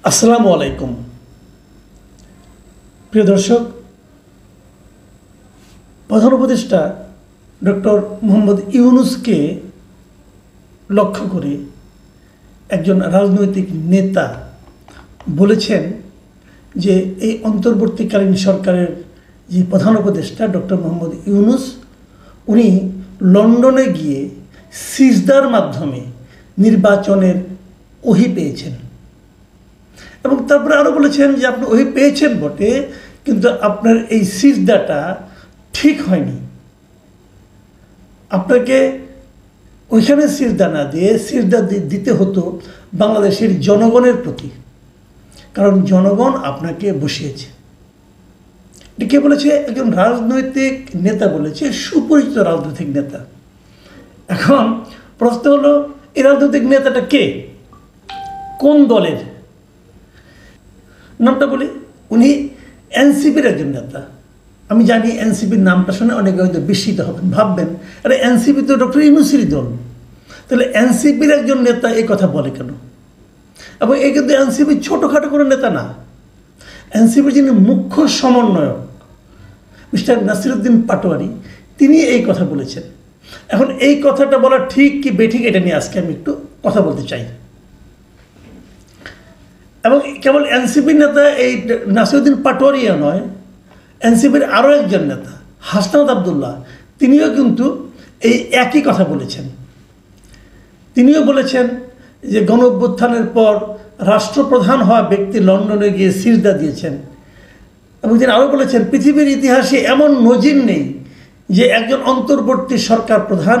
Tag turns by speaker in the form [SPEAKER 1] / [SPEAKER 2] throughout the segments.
[SPEAKER 1] আসসালামু আলাইকুম প্রিয় দর্শক, প্রধান উপদেষ্টা ডক্টর মোহাম্মদ ইউনূসকে লক্ষ্য করে একজন রাজনৈতিক নেতা বলেছেন যে এই অন্তর্বর্তীকালীন সরকারের যে প্রধান উপদেষ্টা ডক্টর মোহাম্মদ ইউনূস উনি লন্ডনে গিয়ে সিজদার মাধ্যমে নির্বাচনের ওহী পেয়েছেন এবং তারপরে আরও বলেছেন যে আপনি ওহী পেয়েছেন বটে, কিন্তু আপনার এই সিজদাটা ঠিক হয়নি। আপনাকে ওইখানে সিজদা না দিয়ে সিজদা দিতে হতো বাংলাদেশের জনগণের প্রতি, কারণ জনগণ আপনাকে বসিয়েছে। এটা কে বলেছে? একজন রাজনৈতিক নেতা বলেছে, সুপরিচিত রাজনৈতিক নেতা। এখন প্রশ্ন হলো, এই রাজনৈতিক নেতাটা কে, কোন দলের? নামটা বলি, উনি এনসিপির একজন নেতা। আমি জানি এনসিপির নামটা শুনে অনেকে হয়তো বিস্মিত হবেন, ভাববেন আরে এনসিপি তো ডক্টর ইউনূসেরই দল, তাহলে এনসিপির একজন নেতা এই কথা বলে কেন? এবং এই কিন্তু এনসিপির ছোটোখাটো কোনো নেতা না। এনসিপির যিনি মুখ্য সমন্বয়ক মিস্টার নাসিরউদ্দিন পাটোয়ারি, তিনি এই কথা বলেছেন। এখন এই কথাটা বলা ঠিক কি বেঠিক, এটা নিয়ে আজকে আমি একটু কথা বলতে চাই। এবং কেবল এনসিপির নেতা এই নাসিরউদ্দিন পাটোয়ারিয়া নয়, এনসিপির আরও একজন নেতা হাসনাত আবদুল্লাহ, তিনিও কিন্তু এই একই কথা বলেছেন। তিনিও বলেছেন যে গণ অভ্যুত্থানের পর রাষ্ট্রপ্রধান হওয়া ব্যক্তি লন্ডনে গিয়ে সিজদা দিয়েছেন। এবং তিনি আরও বলেছেন, পৃথিবীর ইতিহাসে এমন নজির নেই যে একজন অন্তর্বর্তী সরকার প্রধান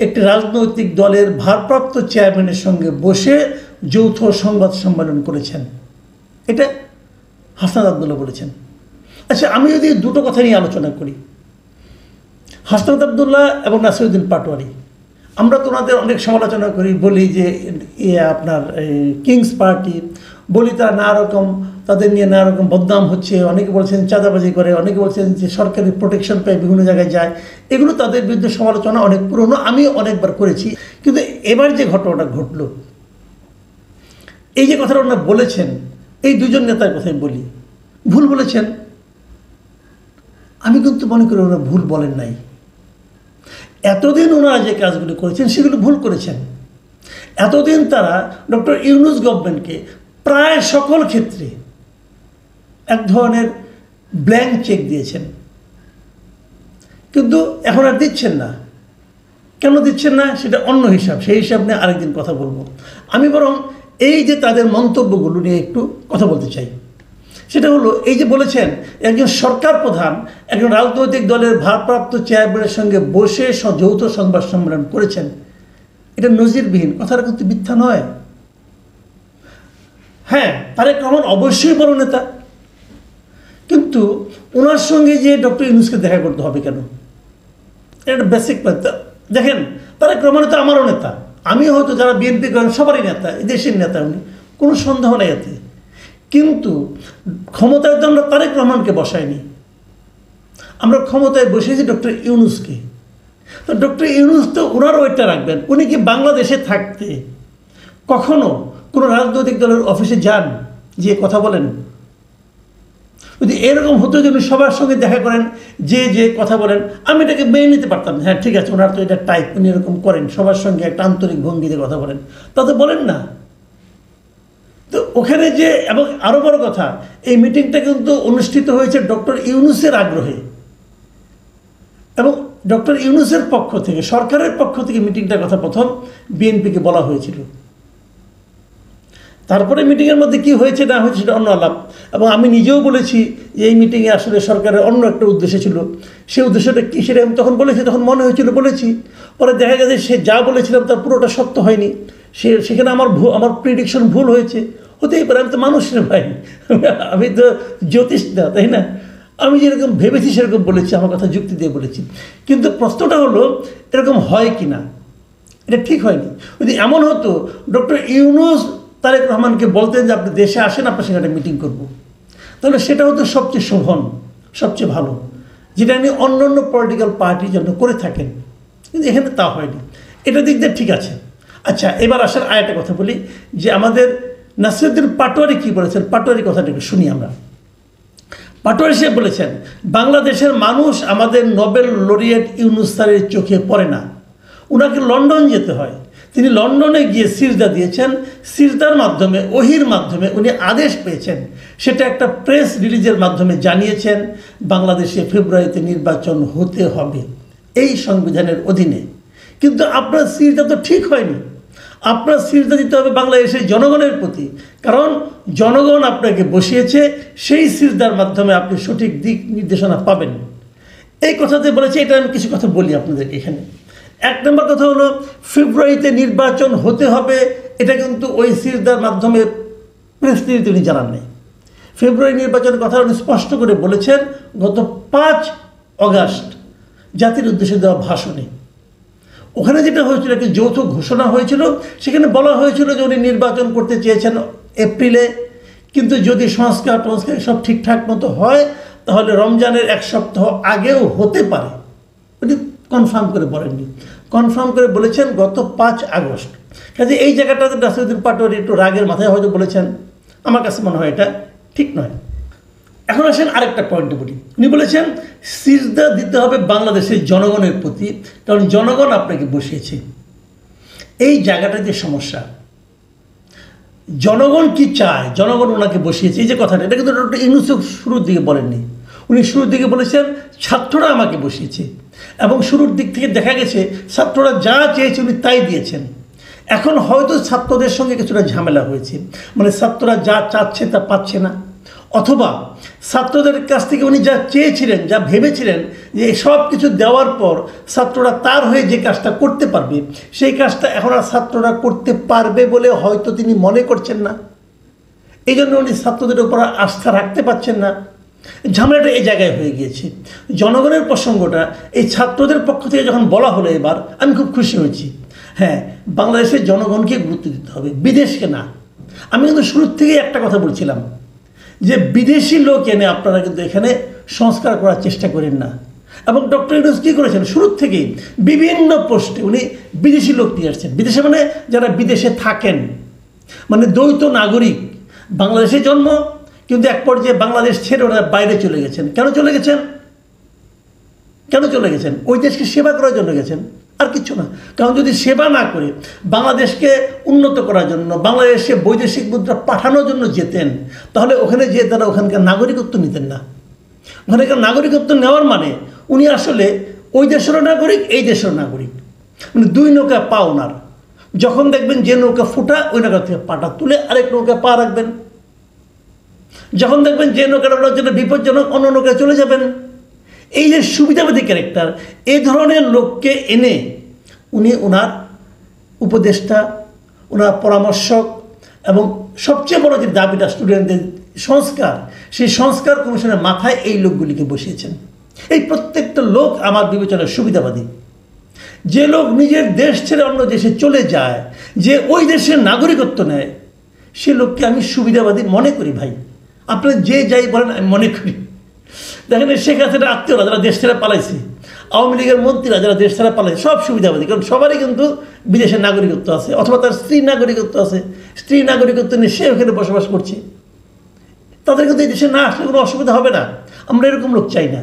[SPEAKER 1] একটি রাজনৈতিক দলের ভারপ্রাপ্ত চেয়ারম্যানের সঙ্গে বসে যৌথ সংবাদ সম্মেলন করেছেন। এটা হাসনাত আবদুল্লাহ বলেছেন। আচ্ছা, আমি যদি দুটো কথা নিয়ে আলোচনা করি, হাসনাত আবদুল্লাহ এবং নাসিরউদ্দিন পাটোয়ারি, আমরা তো ওনাদের অনেক সমালোচনা করি, বলি যে আপনার কিংস পার্টি, বলি তারা নানা রকম, তাদের নিয়ে নানা রকম বদনাম হচ্ছে। অনেকে বলছেন চাঁদাবাজি করে, অনেকে বলছেন যে সরকারি প্রোটেকশন পেয়ে বিভিন্ন জায়গায় যায়। এগুলো তাদের বিরুদ্ধে সমালোচনা অনেক পুরনো, আমি অনেকবার করেছি। কিন্তু এবার যে ঘটনাটা ঘটলো, এই যে কথাটা ওনারা বলেছেন, এই দুজন নেতার কথাই বলি, ভুল বলেছেন। আমি কিন্তু মনে করি ওনারা ভুল বলেন নাই। এতদিন ওনারা যে কাজগুলো করেছেন সেগুলো ভুল করেছেন। এতদিন তারা ডক্টর ইউনূস গভর্নমেন্টকে প্রায় সকল ক্ষেত্রে এক ধরনের ব্ল্যাঙ্ক চেক দিয়েছেন, কিন্তু এখন আর দিচ্ছেন না। কেন দিচ্ছেন না সেটা অন্য হিসাব, সেই হিসাব নিয়ে আরেকদিন কথা বলবো। আমি বরং এই যে তাদের মন্তব্যগুলো নিয়ে একটু কথা বলতে চাই। সেটা হলো, এই যে বলেছেন একজন সরকার প্রধান একজন রাজনৈতিক দলের ভারপ্রাপ্ত চেয়ারম্যানের সঙ্গে বসে যৌথ সংবাদ সম্মেলন করেছেন, এটা নজিরবিহীন। কথাটা কিন্তু মিথ্যা নয়। হ্যাঁ, তারেক রহমান অবশ্যই বড় নেতা, কিন্তু ওনার সঙ্গে যে ডক্টর ইউনূসকে দেখা করতে হবে কেন? এটা বেসিক। দেখেন, তারেক রহমান তো আমারও নেতা, আমি হয়তো যারা বিএনপি করেন সবারই নেতা, এই দেশের নেতা উনি, কোনো সন্দেহ নেই এতে। কিন্তু ক্ষমতায় তো আমরা তারেক রহমানকে বসাইনি, আমরা ক্ষমতায় বসেছি ডক্টর ইউনূসকে। তো ডক্টর ইউনূস তো ওনার ওইটা রাখবেন। উনি কি বাংলাদেশে থাকতে কখনো কোনো রাজনৈতিক দলের অফিসে যান, যে কথা বলেন? যদি এরকম হতো যে উনি সবার সঙ্গে দেখা করেন, যে কথা বলেন, আমি এটাকে মেনে নিতে পারতাম। হ্যাঁ ঠিক আছে, ওনার তো এটা টাইপ, উনি এরকম করেন, সবার সঙ্গে একটা আন্তরিক ভঙ্গিতে কথা বলেন। তা তো বলেন না। তো ওখানে যে, এবং আরও বড় কথা, এই মিটিংটা কিন্তু অনুষ্ঠিত হয়েছে ডক্টর ইউনূসের আগ্রহে, এবং ডক্টর ইউনূসের পক্ষ থেকে, সরকারের পক্ষ থেকে মিটিংটার কথা প্রথম বিএনপিকে বলা হয়েছিল। তারপরে মিটিংয়ের মধ্যে কি হয়েছে না হয়েছে সেটা অন্য আলাপ। এবং আমি নিজেও বলেছি যে এই মিটিংয়ে আসলে সরকারের অন্য একটা উদ্দেশ্য ছিল। সেই উদ্দেশ্যটা কী সেটা আমি তখন বলেছি, তখন মনে হয়েছিল বলেছি। পরে দেখা গেছে সে যা বলেছিলাম তার পুরোটা সত্য হয়নি, সেখানে আমার প্রিডিকশন ভুল হয়েছে। হতেই পারে, আমি তো মানুষের ভাই, আমি তো জ্যোতিষ না, তাই না? আমি যেরকম ভেবেছি সেরকম বলেছি, আমার কথা যুক্তি দিয়ে বলেছি। কিন্তু প্রশ্নটা হলো, এরকম হয় কি না? এটা ঠিক হয়নি। যদি এমন হতো ডক্টর ইউনূস তারেক রহমানকে বলতেন যে আপনি দেশে আসেন, আপনার সঙ্গে একটা মিটিং করব, তাহলে সেটা হতো সবচেয়ে শোভন, সবচেয়ে ভালো, যেটা নিয়ে অন্য অন্য পলিটিক্যাল পার্টি যেন করে থাকেন। কিন্তু এখানে তা হয়নি। এটা দিক দিয়ে ঠিক আছে। আচ্ছা, এবার আসার আরেকটা কথা বলি, যে আমাদের নাসিরউদ্দিন পাটোয়ারি কি বলেছেন, পাটোয়ারি কথাটা একটু শুনি আমরা। পাটোয়ারি সাহেব বলেছেন, বাংলাদেশের মানুষ আমাদের নোবেল লরিয়েট ইউনূস স্যারের চোখে পড়ে না, ওনাকে লন্ডন যেতে হয়। তিনি লন্ডনে গিয়ে সিজদা দিয়েছেন, সিজদার মাধ্যমে ওহির মাধ্যমে উনি আদেশ পেয়েছেন, সেটা একটা প্রেস রিলিজের মাধ্যমে জানিয়েছেন বাংলাদেশে ফেব্রুয়ারিতে নির্বাচন হতে হবে এই সংবিধানের অধীনে। কিন্তু আপনার সিজদা তো ঠিক হয়নি, আপনার সিজদা দিতে হবে বাংলাদেশের জনগণের প্রতি, কারণ জনগণ আপনাকে বসিয়েছে, সেই সিজদার মাধ্যমে আপনি সঠিক দিক নির্দেশনা পাবেন। এই কথাতে বলেছে, এটা আমি কিছু কথা বলি আপনাদেরকে এখানে। এক নম্বর কথা হলো, ফেব্রুয়ারিতে নির্বাচন হতে হবে, এটা কিন্তু ওই সিজদার মাধ্যমে প্রেস রিলিজে উনি জানান নেই। ফেব্রুয়ারি নির্বাচনের কথা উনি স্পষ্ট করে বলেছেন গত 5 অগাস্ট জাতির উদ্দেশ্যে দেওয়া ভাষণে। ওখানে যেটা হয়েছিল, একটা যৌথ ঘোষণা হয়েছিল, সেখানে বলা হয়েছিল যে উনি নির্বাচন করতে চেয়েছেন এপ্রিলে, কিন্তু যদি সংস্কার সব ঠিকঠাক মতো হয় তাহলে রমজানের 1 সপ্তাহ আগেও হতে পারে। উনি কনফার্ম করে বলেননি, কনফার্ম করে বলেছেন গত 5 আগস্ট। কাজে এই জায়গাটাতে নাসিরউদ্দিন পাটোয়ারি একটু রাগের মাথায় হয়তো বলেছেন, আমার কাছে মনে হয় এটা ঠিক নয়। এখন আসেন আরেকটা পয়েন্টে বলি। উনি বলেছেন সিজদা দিতে হবে বাংলাদেশের জনগণের প্রতি, কারণ জনগণ আপনাকে বসিয়েছে। এই জায়গাটা যে সমস্যা, জনগণ কি চায়, জনগণ ওনাকে বসিয়েছে, এই যে কথাটা, এটা কিন্তু ডক্টর ইউনূস শুরুর দিকে বলেননি। উনি শুরুর দিকে বলেছেন ছাত্ররা আমাকে বসিয়েছে, এবং শুরুর দিক থেকে দেখা গেছে ছাত্ররা যা চেয়েছে উনি তাই দিয়েছেন। এখন হয়তো ছাত্রদের সঙ্গে কিছুটা ঝামেলা হয়েছে, মানে ছাত্ররা যা চাচ্ছে তা পাচ্ছে না, অথবা ছাত্রদের কাছ থেকে উনি যা চেয়েছিলেন, যা ভেবেছিলেন যে সব কিছু দেওয়ার পর ছাত্ররা তার হয়ে যে কাজটা করতে পারবে, সেই কাজটা এখন আর ছাত্ররা করতে পারবে বলে হয়তো তিনি মনে করছেন না। এই জন্য উনি ছাত্রদের উপর আস্থা রাখতে পারছেন না। ঝামেলাটা এই জায়গায় হয়ে গিয়েছে। জনগণের প্রসঙ্গটা এই ছাত্রদের পক্ষ থেকে যখন বলা হলো, এবার আমি খুব খুশি হয়েছি। হ্যাঁ, বাংলাদেশের জনগণকে গুরুত্ব দিতে হবে, বিদেশকে না। আমি কিন্তু শুরুর থেকেই একটা কথা বলছিলাম যে বিদেশি লোক এনে আপনারা কিন্তু এখানে সংস্কার করার চেষ্টা করেন না। এবং ডক্টর ইউনূস কী করেছেন, শুরুর থেকেই বিভিন্ন পোস্টে উনি বিদেশি লোক নিয়ে আসছেন। বিদেশে মানে যারা বিদেশে থাকেন, মানে দ্বৈত নাগরিক, বাংলাদেশে জন্ম কিন্তু এক পর্যায়ে বাংলাদেশ ছেড়ে ওরা বাইরে চলে গেছেন। কেন চলে গেছেন? কেন চলে গেছেন? ওই দেশকে সেবা করার জন্য গেছেন, আর কিছু না। কারণ যদি সেবা না করে বাংলাদেশকে উন্নত করার জন্য, বাংলাদেশে বৈদেশিক মুদ্রা পাঠানোর জন্য যেতেন, তাহলে ওখানে যেয়ে তারা ওখানকার নাগরিকত্ব নিতেন না। ওখানকার নাগরিকত্ব নেওয়ার মানে উনি আসলে ওই দেশেরও নাগরিক, এই দেশেরও নাগরিক, মানে 2 নৌকা পা ওনার। যখন দেখবেন যে নৌকা ফুটা, ওই নৌকা থেকে পাটা তুলে আরেক নৌকা পা রাখবেন। যখন দেখবেন যে নৌকাটা ওনার জন্য বিপজ্জনক, অন্য নৌকায় চলে যাবেন। এই যে সুবিধাবাদী ক্যারেক্টার, এই ধরনের লোককে এনে উনি ওনার উপদেষ্টা, ওনার পরামর্শক, এবং সবচেয়ে বড় যে দাবিটা স্টুডেন্টদের সংস্কার, সেই সংস্কার কমিশনের মাথায় এই লোকগুলিকে বসিয়েছেন। এই প্রত্যেকটা লোক আমার বিবেচনায় সুবিধাবাদী। যে লোক নিজের দেশ ছেড়ে অন্য দেশে চলে যায়, যে ওই দেশের নাগরিকত্ব নেয়, সে লোককে আমি সুবিধাবাদী মনে করি। ভাই, আপনারা যে যাই বলেন, আমি মনে করি। দেখেন, শেখ হাসিনার আত্মীয়রা যারা দেশ ছেড়ে পালাইছে, আওয়ামী লীগের মন্ত্রীরা যারা দেশ ছেড়ে পালাইছে, সব সুবিধাবাদী। কারণ সবারই কিন্তু বিদেশের নাগরিকত্ব আছে, অথবা তার স্ত্রীর নাগরিকত্ব আছে। স্ত্রী নাগরিকত্ব নিয়ে সে ওখানে বসবাস করছে। তাদের কিন্তু এই দেশে না আসলে কোনো অসুবিধা হবে না। আমরা এরকম লোক চাই না।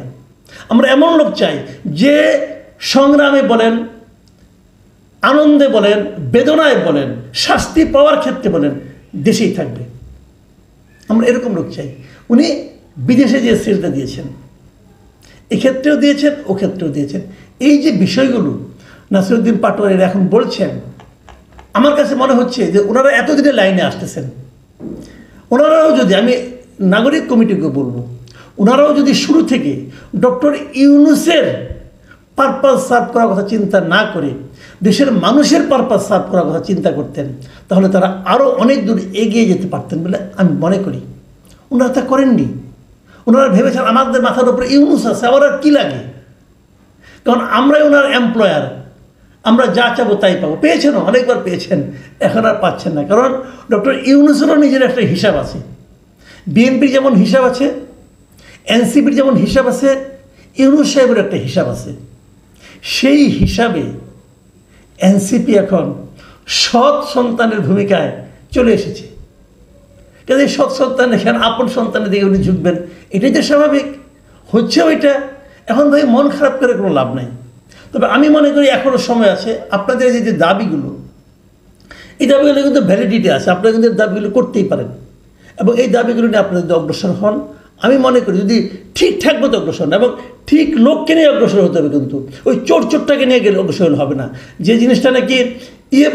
[SPEAKER 1] আমরা এমন লোক চাই যে সংগ্রামে বলেন, আনন্দে বলেন, বেদনায় বলেন, শাস্তি পাওয়ার ক্ষেত্রে বলেন, দেশেই থাকবে। আমরা এরকম লোক চাই। উনি বিদেশে যে সিজদা দিয়েছেন, এক্ষেত্রেও দিয়েছেন, ও ক্ষেত্রেও দিয়েছেন। এই যে বিষয়গুলো নাসিরউদ্দিন পাটোয়ারি এখন বলছেন, আমার কাছে মনে হচ্ছে যে ওনারা এতদিনে লাইনে আসতেছেন। ওনারাও যদি, আমি নাগরিক কমিটিকে বলবো, ওনারাও যদি শুরু থেকে ডক্টর ইউনূসের পারপাস সার্ভ করার কথা চিন্তা না করে দেশের মানুষের পারপাস সার্ভ করার কথা চিন্তা করতেন, তাহলে তারা আরও অনেক দূর এগিয়ে যেতে পারতেন বলে আমি মনে করি। ওনারা তা করেননি। ওনারা ভেবেছেন আমাদের মাথার উপরে ইউনূস আছে, আমার আর কী লাগে, কারণ আমরাই ওনার এমপ্লয়ার, আমরা যা চাবো তাই পাবো। পেয়েছেনও, অনেকবার পেয়েছেন, এখন আর পাচ্ছেন না। কারণ ডক্টর ইউনূসেরও নিজের একটা হিসাব আছে। বিএনপির যেমন হিসাব আছে, এনসিপির যেমন হিসাব আছে, ইউনূস সাহেবের একটা হিসাব আছে। সেই হিসাবে এনসিপি এখন সৎ সন্তানের ভূমিকায় চলে এসেছে। কাজে সৎ সন্তান এখানে আপন সন্তানের দিকে উনি ঝুঁকবেন, এটাই তো স্বাভাবিক হচ্ছে ওইটা। এখন ভাই মন খারাপ করে কোনো লাভ নাই। তবে আমি মনে করি এখনও সময় আছে, আপনাদের এই যে দাবিগুলো, এই দাবিগুলো কিন্তু ভ্যালিডিটি আছে, আপনারা কিন্তু দাবিগুলো করতেই পারেন এবং এই দাবিগুলো নিয়ে আপনারা যদি অগ্রসর হন, আমি মনে করি যদি ঠিকঠাক মতো অগ্রসর হন এবং ঠিক লোককে নিয়ে অগ্রসর হতে হবে, কিন্তু ওই চোরটাকে নিয়ে গেলে অগ্রসর হবে না। যে জিনিসটা নাকি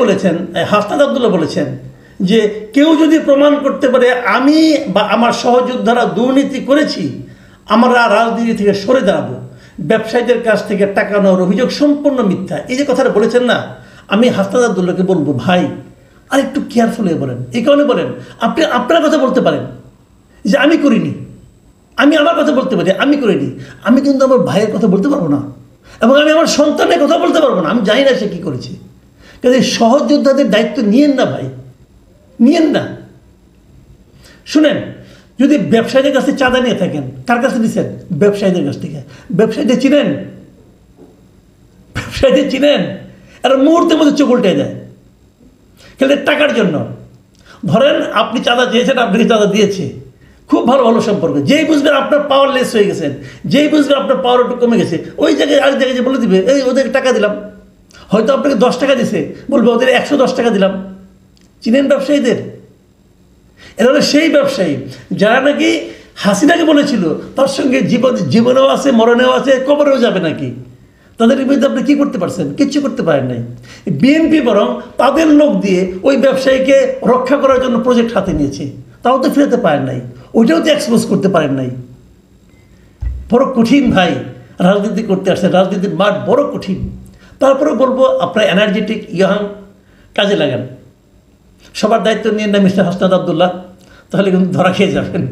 [SPEAKER 1] বলেছেন, হাসনাত আব্দুল্লাহ বলেছেন যে কেউ যদি প্রমাণ করতে পারে আমি বা আমার সহযোদ্ধারা দুর্নীতি করেছি, আমরা রাজনীতি থেকে সরে দাঁড়াবো, ব্যবসায়ীদের কাছ থেকে টাকা নেওয়ার অভিযোগ সম্পূর্ণ মিথ্যা, এই যে কথাটা বলেছেন না, আমি হাসনাত আব্দুল্লাহকে বলবো ভাই আর একটু কেয়ারফুল হয়ে বলেন। এই কারণে বলেন, আপনি আপনার কথা বলতে পারেন যে আমি করিনি, আমি আমার কথা বলতে পারি আমি করিনি, আমি কিন্তু আমার ভাইয়ের কথা বলতে পারবো না এবং আমি আমার সন্তানের কথা বলতে পারবো না, আমি জানি না সে কী করেছে। কাজে সহযোদ্ধাদের দায়িত্ব নিয়েন না ভাই, নিয়েন না। শুনেন, যদি ব্যবসায়ীদের কাছে চাঁদা নিয়ে থাকেন, কার কাছে দিচ্ছেন? ব্যবসায়ীদের কাছ থেকে। ব্যবসায়ীদের চিনেন? ব্যবসায়ীদের চিনেন? আর মুহূর্তের মধ্যে চোখ উল্টে দেয় খেলে টাকার জন্য। ধরেন আপনি চাঁদা চেয়েছেন, আপনাকে চাঁদা দিয়েছে, খুব ভালো ভালো সম্পর্ক, যেই বুঝবেন আপনার পাওয়ারলেস হয়ে গেছেন, যেই বুঝবেন আপনার পাওয়ার একটু কমে গেছে, ওই জায়গায় আরেক জায়গায় যে বলে দিবে এই ওদেরকে টাকা দিলাম, হয়তো আপনাকে 10 টাকা দিছে, বলবে ওদের 110 টাকা দিলাম। চিনেন ব্যবসায়ীদের? এরা হলো সেই ব্যবসায়ী যারা নাকি হাসিনাকে বলেছিল তার সঙ্গে জীবনেও আছে, মরণেও আছে, কবরেও যাবে নাকি। তাদের বিরুদ্ধে আপনি কী করতে পারছেন? কিচ্ছু করতে পারেন নাই। বিএনপি বরং তাদের লোক দিয়ে ওই ব্যবসায়ীকে রক্ষা করার জন্য প্রজেক্ট হাতে নিয়েছে, তাও তো ফেরাতে পারেন নাই, ওইটাও তো এক্সপোজ করতে পারেন নাই। বড় কঠিন ভাই রাজনীতি করতে আসছে, রাজনীতির মাঠ বড় কঠিন। তারপরে বলবো আপনারা এনার্জেটিক ইয়াং, কাজে লাগান, সবার দায়িত্ব নিয়ে না মিস্টার হাসনাত আব্দুল্লাহ, তাহলে কিন্তু ধরা খেয়ে যাবেন।